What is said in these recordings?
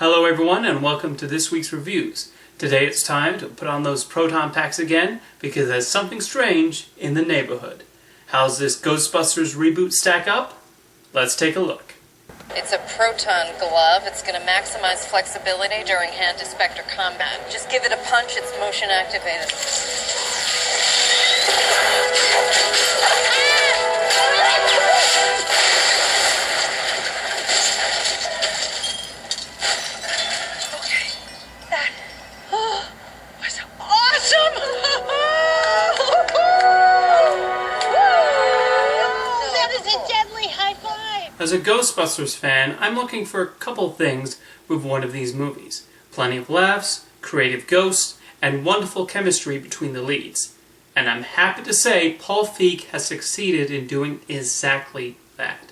Hello everyone and welcome to this week's reviews. Today it's time to put on those proton packs again because there's something strange in the neighborhood. How's this Ghostbusters reboot stack up? Let's take a look. It's a proton glove. It's going to maximize flexibility during hand-to-spectre combat. Just give it a punch, it's motion activated. As a Ghostbusters fan, I'm looking for a couple things with one of these movies. Plenty of laughs, creative ghosts, and wonderful chemistry between the leads. And I'm happy to say Paul Feig has succeeded in doing exactly that.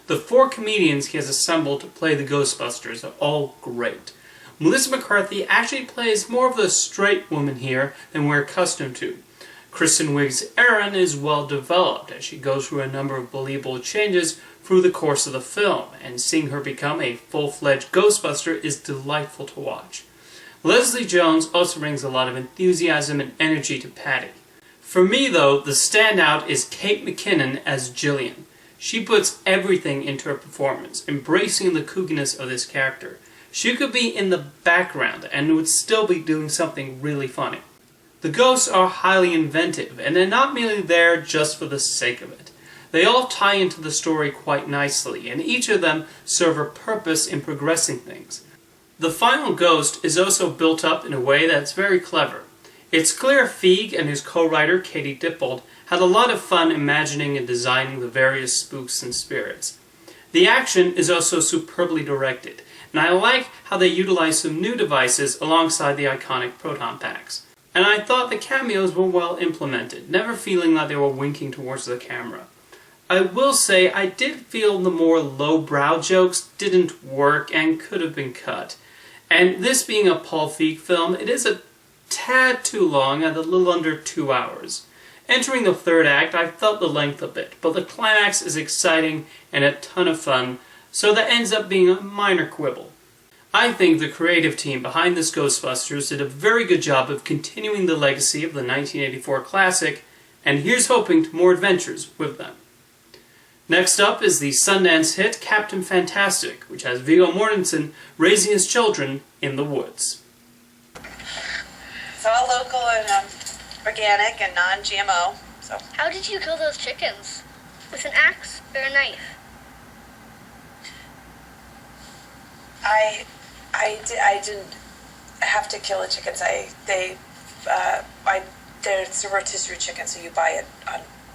The 4 comedians he has assembled to play the Ghostbusters are all great. Melissa McCarthy actually plays more of the straight woman here than we're accustomed to. Kristen Wiig's Erin is well developed as she goes through a number of believable changes through the course of the film, and seeing her become a full-fledged Ghostbuster is delightful to watch. Leslie Jones also brings a lot of enthusiasm and energy to Patty. For me though, the standout is Kate McKinnon as Jillian. She puts everything into her performance, embracing the kookiness of this character. She could be in the background and would still be doing something really funny. The ghosts are highly inventive, and they're not merely there just for the sake of it. They all tie into the story quite nicely, and each of them serve a purpose in progressing things. The final ghost is also built up in a way that's very clever. It's clear Feig and his co-writer Katie Dippold had a lot of fun imagining and designing the various spooks and spirits. The action is also superbly directed, and I like how they utilize some new devices alongside the iconic proton packs. And I thought the cameos were well implemented, never feeling like they were winking towards the camera. I will say I did feel the more low-brow jokes didn't work and could have been cut. And this being a Paul Feig film, it is a tad too long at a little under 2 hours. Entering the third act, I felt the length a bit, but the climax is exciting and a ton of fun, so that ends up being a minor quibble. I think the creative team behind this Ghostbusters did a very good job of continuing the legacy of the 1984 classic, and here's hoping to more adventures with them. Next up is the Sundance hit Captain Fantastic, which has Viggo Mortensen raising his children in the woods. It's all local and organic and non-GMO. So. How did you kill those chickens? With an axe or a knife? I didn't have to kill the chickens. There's a rotisserie chicken, so you buy it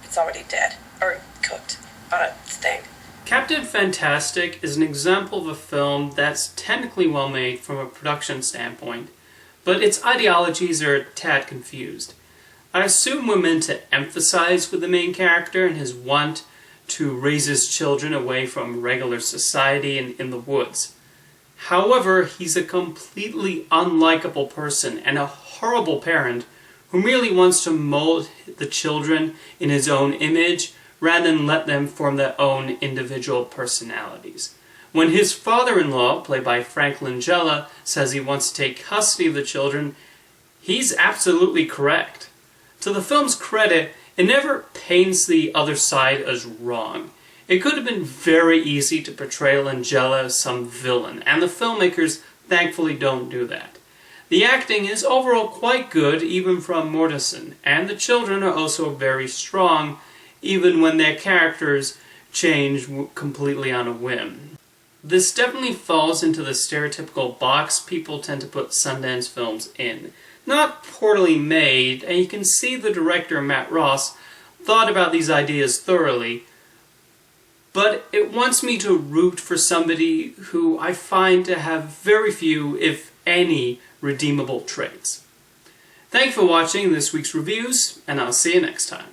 it's already dead or cooked on a thing. Captain Fantastic is an example of a film that's technically well made from a production standpoint, but its ideologies are a tad confused. I assume we're meant to emphasize with the main character and his want to raise his children away from regular society and in the woods. However, he's a completely unlikable person and a horrible parent who merely wants to mold the children in his own image rather than let them form their own individual personalities. When his father-in-law, played by Frank Langella, says he wants to take custody of the children, he's absolutely correct. To the film's credit, it never paints the other side as wrong. It could have been very easy to portray Langella as some villain, and the filmmakers thankfully don't do that. The acting is overall quite good, even from Mortensen, and the children are also very strong, even when their characters change completely on a whim. This definitely falls into the stereotypical box people tend to put Sundance films in. Not poorly made, and you can see the director, Matt Ross, thought about these ideas thoroughly, but it wants me to root for somebody who I find to have very few, if any, redeemable traits. Thanks for watching this week's reviews, and I'll see you next time.